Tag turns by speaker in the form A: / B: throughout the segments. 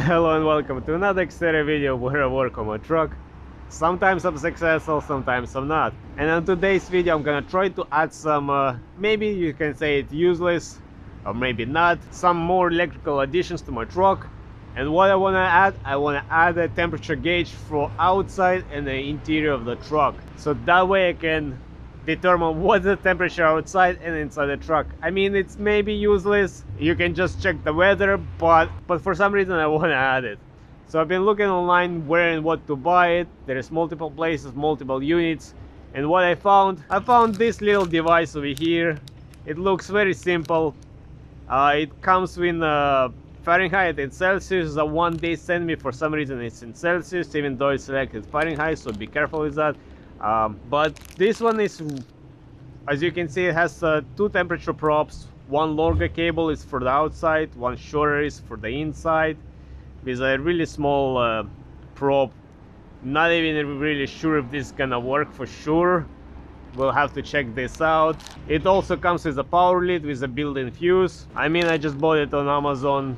A: Hello and welcome to another Xterra video where I work on my truck. Sometimes I'm successful, sometimes I'm not. And on today's video I'm gonna try to add some, maybe you can say it useless, or maybe not, some more electrical additions to my truck. And what I wanna add a temperature gauge for outside and the interior of the truck. So that way I can determine what's the temperature outside and inside the truck. I mean, it's maybe useless, you can just check the weather, but for some reason I want to add it. So I've been looking online where and what to buy it. There's multiple places, multiple units, and what I found this little device over here. It looks very simple. It comes with Fahrenheit and Celsius. The one they sent me, for some reason it's in Celsius, even though it's selected Fahrenheit, so be careful with that. But this one is, as you can see, it has two temperature probes. One longer cable is for the outside, one shorter is for the inside, with a really small probe. Not even really sure if this is gonna work for sure. We'll have to check this out. It also comes with a power lead with a built-in fuse. I mean, I just bought it on Amazon,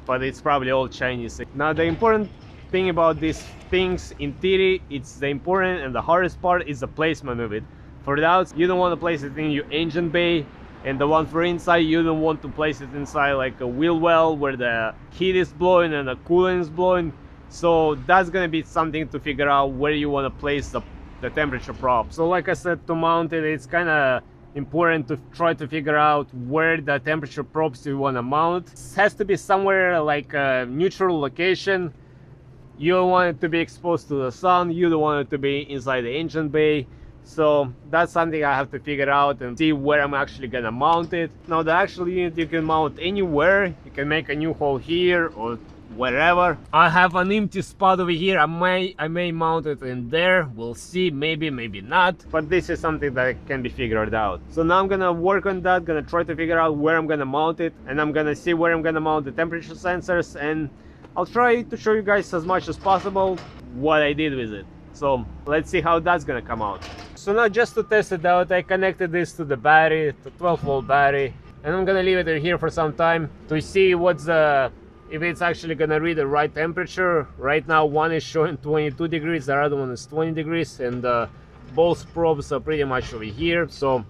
A: but it's probably all Chinese. Now the important thing about these things in theory, it's the important and the hardest part is the placement of it. For the outside, you don't want to place it in your engine bay, and the one for inside, you don't want to place it inside like a wheel well where the heat is blowing and the coolant is blowing. So that's gonna be something to figure out where you want to place the temperature probe. So like I said, to mount it, it's kind of important to try to figure out where the temperature probes you want to mount. It has to be somewhere like a neutral location. You don't want it to be exposed to the sun, you don't want it to be inside the engine bay. So that's something I have to figure out and see where I'm actually gonna mount it. Now the actual unit you can mount anywhere. You can make a new hole here or wherever. I have an empty spot over here. I may mount it in there. We'll see, maybe not. But this is something that can be figured out. So now I'm gonna work on that, gonna try to figure out where I'm gonna mount it, and I'm gonna see where I'm gonna mount the temperature sensors, and I'll try to show you guys as much as possible what I did with it. So let's see how that's gonna come out. So now, just to test it out, I connected this to the battery, the 12-volt battery, and I'm gonna leave it here for some time to see if it's actually gonna read the right temperature. Right now one is showing 22 degrees, the other one is 20 degrees, and both probes are pretty much over here. So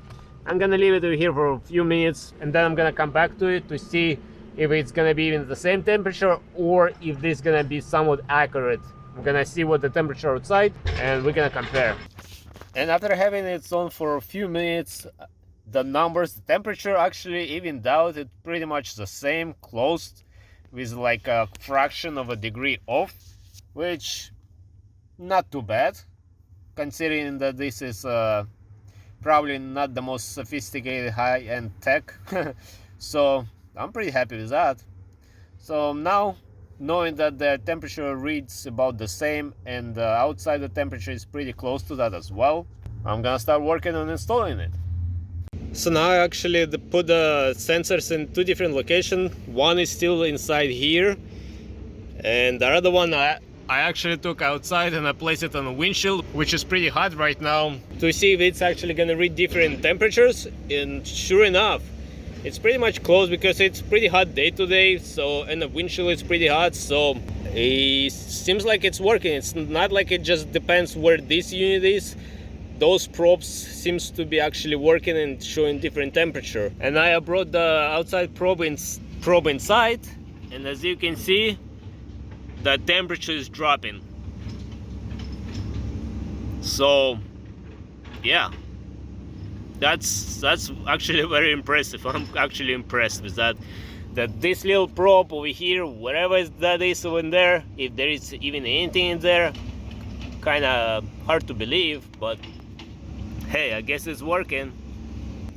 A: I'm gonna leave it over here for a few minutes, and then I'm gonna come back to it to see if it's gonna be even the same temperature or if this is gonna be somewhat accurate. I'm gonna see what the temperature outside and we're gonna compare. And after having it on for a few minutes, the numbers, the temperature actually evened out. It's pretty much the same, close, with like a fraction of a degree off, which not too bad considering that this is probably not the most sophisticated high-end tech. So I'm pretty happy with that. So now, knowing that the temperature reads about the same and outside the temperature is pretty close to that as well, I'm gonna start working on installing it. So now I actually put the sensors in two different locations. One is still inside here, and the other one I actually took outside and I placed it on the windshield, which is pretty hot right now, to see if it's actually gonna read different temperatures. And sure enough, it's pretty much close because it's pretty hot day today, so, and the windshield is pretty hot, so it seems like it's working. It's not like it just depends where this unit is. Those probes seems to be actually working and showing different temperature. And I brought the outside probe inside, and as you can see, the temperature is dropping. So yeah, that's actually very impressive. I'm actually impressed with that this little probe over here, wherever that is over there, if there is even anything in there, kind of hard to believe, but hey, I guess it's working.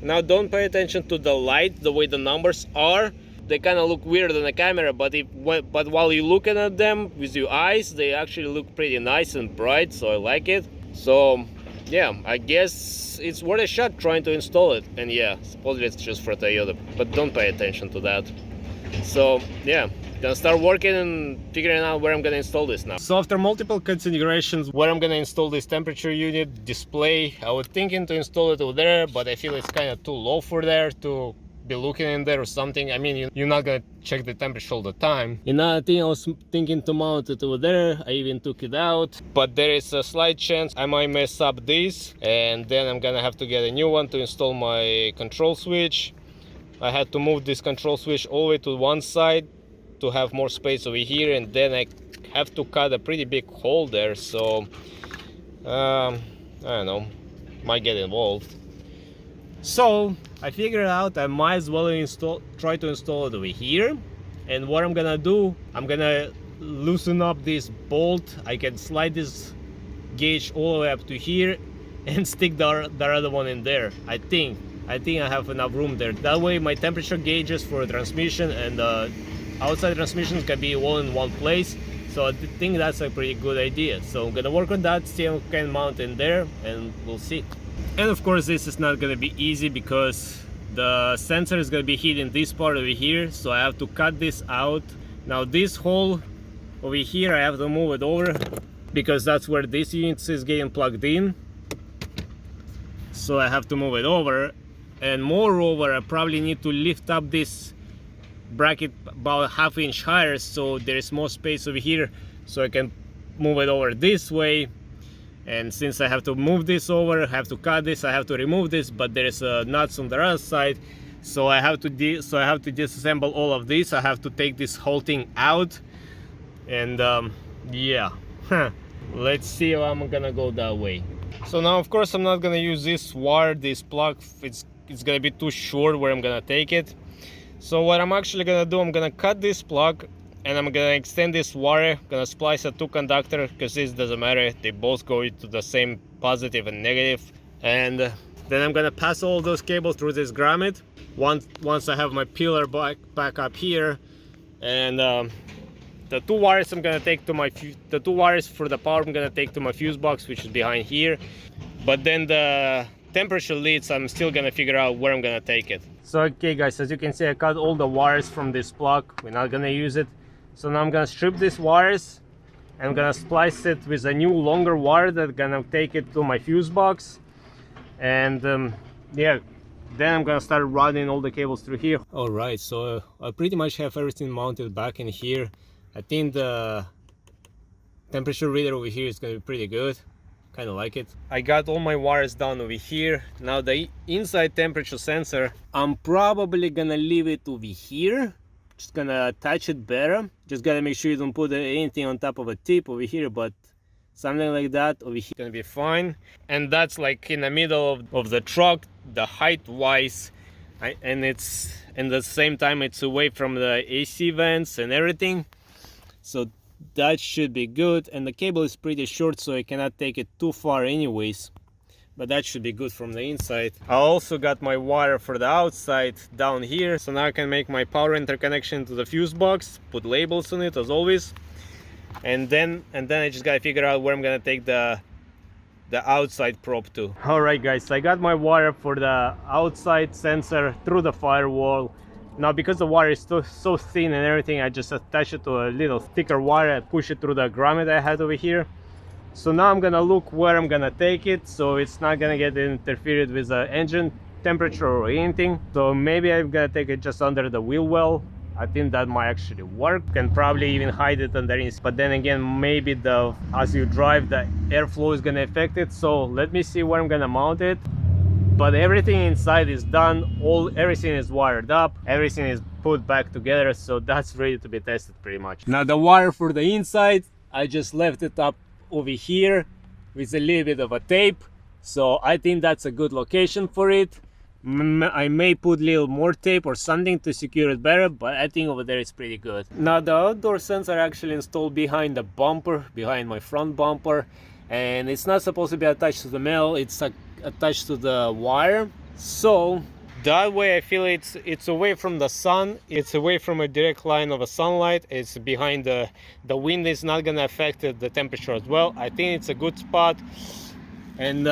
A: Now don't pay attention to the light, the way the numbers are. They kind of look weird on the camera, but while you're looking at them with your eyes, they actually look pretty nice and bright, so I like it. So yeah, I guess it's worth a shot trying to install it. And yeah, supposedly it's just for Toyota, but don't pay attention to that. So yeah, gonna start working and figuring out where I'm gonna install this now. So after multiple considerations where I'm gonna install this temperature unit display, I was thinking to install it over there, but I feel it's kind of too low for there to be looking in there or something. I mean, you're not gonna check the temperature all the time. Another thing I was thinking to mount it over there, I even took it out, but there is a slight chance I might mess up this, and then I'm gonna have to get a new one to install my control switch. I had to move this control switch all the way to one side to have more space over here, and then I have to cut a pretty big hole there, so I don't know, might get involved. So I figured out I might as well try to install it over here. And what I'm gonna do, I'm gonna loosen up this bolt. I can slide this gauge all the way up to here and stick the other one in there. I think I have enough room there. That way my temperature gauges for the transmission and the outside transmissions can be all in one place. So I think that's a pretty good idea. So I'm gonna work on that, see if I can mount in there, and we'll see. And of course this is not gonna be easy because the sensor is gonna be hitting this part over here, so I have to cut this out. Now this hole over here I have to move it over because that's where this unit is getting plugged in. So I have to move it over, and moreover I probably need to lift up this bracket about ½ inch higher so there is more space over here so I can move it over this way. And since I have to move this over, I have to cut this, I have to remove this, but there is nuts on the other side, so I have to disassemble all of this. I have to take this whole thing out, and yeah, let's see how I'm gonna go that way. So now of course I'm not gonna use this wire, this plug, it's gonna be too short where I'm gonna take it. So what I'm actually gonna do, I'm gonna cut this plug and I'm gonna extend this wire, gonna splice a 2 conductor because this doesn't matter, they both go to the same positive and negative. And then I'm gonna pass all those cables through this grommet once I have my pillar back up here. And the 2 wires I'm gonna take to the 2 wires for the power I'm gonna take to my fuse box, which is behind here. But then the temperature leads, I'm still gonna figure out where I'm gonna take it. So okay guys, as you can see I cut all the wires from this plug, we're not gonna use it. So now I'm gonna strip these wires and I'm gonna splice it with a new longer wire that's gonna take it to my fuse box. And yeah, then I'm gonna start running all the cables through here. Alright, so I pretty much have everything mounted back in here. I think the temperature reader over here is gonna be pretty good. Kind of like it. I got all my wires down over here. Now the inside temperature sensor, I'm probably gonna leave it over here. Just gonna attach it better. Just gotta make sure you don't put anything on top of a tip over here, but something like that over here gonna be fine. And that's like in the middle of the truck, the height wise, and it's at the same time it's away from the AC vents and everything. So that should be good, and the cable is pretty short so I cannot take it too far anyways, but that should be good from the inside. I also got my wire for the outside down here, so now I can make my power interconnection to the fuse box, put labels on it as always, and then I just gotta figure out where I'm gonna take the outside probe to. Alright guys, so I got my wire for the outside sensor through the firewall. Now because the wire is so thin and everything, I just attach it to a little thicker wire and push it through the grommet I had over here. So now I'm gonna look where I'm gonna take it so it's not gonna get interfered with the engine temperature or anything. So maybe I'm gonna take it just under the wheel well. I think that might actually work, and probably even hide it underneath. But then again, maybe as you drive, the airflow is gonna affect it. So let me see where I'm gonna mount it. But everything inside is done, everything is wired up, everything is put back together, so that's ready to be tested pretty much. Now the wire for the inside, I just left it up over here with a little bit of a tape, so I think that's a good location for it. I may put a little more tape or something to secure it better, but I think over there it's pretty good. Now the outdoor sensor actually installed behind the bumper, behind my front bumper, and it's not supposed to be attached to the metal, it's attached to the wire. So that way I feel it's away from the sun, it's away from a direct line of a sunlight, it's behind the wind is not gonna affect the temperature as well. I think it's a good spot, and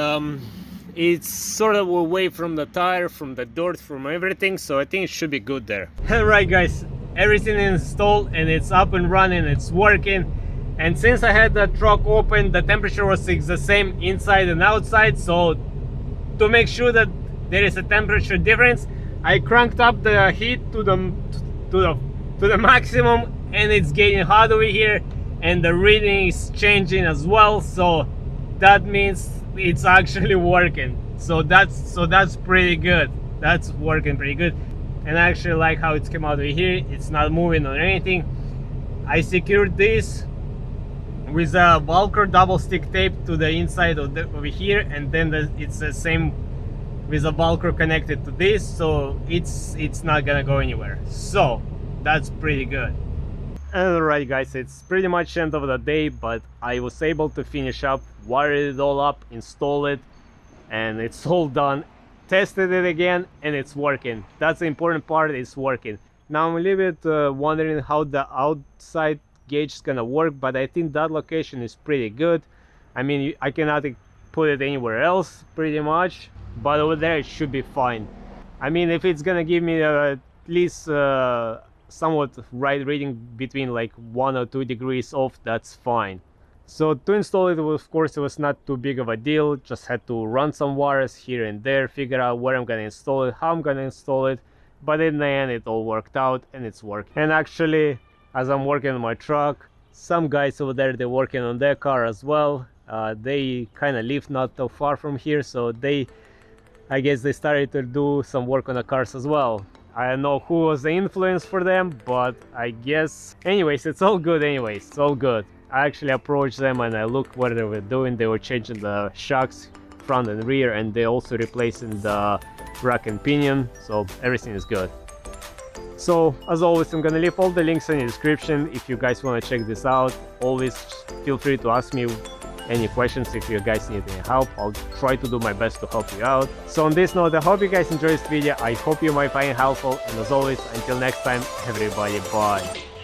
A: it's sort of away from the tire, from the dirt, from everything, so I think it should be good there. Alright guys, everything is installed and it's up and running, it's working. And since I had the truck open, the temperature was the same inside and outside, so to make sure that there is a temperature difference, I cranked up the heat to the maximum, and it's getting hot over here, and the reading is changing as well, so that means it's actually working. So that's pretty good. That's working pretty good, and I actually like how it's come out over here. It's not moving or anything. I secured this with a Velcro double stick tape to the inside of over here, and then it's the same with a Velcro connected to this, so it's not gonna go anywhere. So that's pretty good. Alright guys, it's pretty much end of the day, but I was able to finish up, wire it all up, install it, and it's all done. Tested it again, and it's working. That's the important part, it's working. Now I'm a little bit wondering how the outside gauge is gonna work, but I think that location is pretty good. I mean, I cannot put it anywhere else pretty much, but over there it should be fine. I mean, if it's gonna give me at least somewhat right reading between like 1 or 2 degrees off, that's fine. So to install it, of course, it was not too big of a deal. Just had to run some wires here and there, figure out where I'm gonna install it, how I'm gonna install it, but in the end it all worked out and it's working. And actually, as I'm working on my truck, some guys over there, they're working on their car as well. They kind of live not too far from here, so I guess they started to do some work on the cars as well. I don't know who was the influence for them, but I guess anyways, it's all good. Anyways, it's all good. I actually approached them and I looked what they were doing. They were changing the shocks front and rear, and they also replacing the rack and pinion, so everything is good. So as always, I'm gonna leave all the links in the description if you guys want to check this out. Always feel free to ask me any questions if you guys need any help. I'll try to do my best to help you out. So on this note, I hope you guys enjoyed this video. I hope you might find it helpful, and as always, until next time, everybody, bye.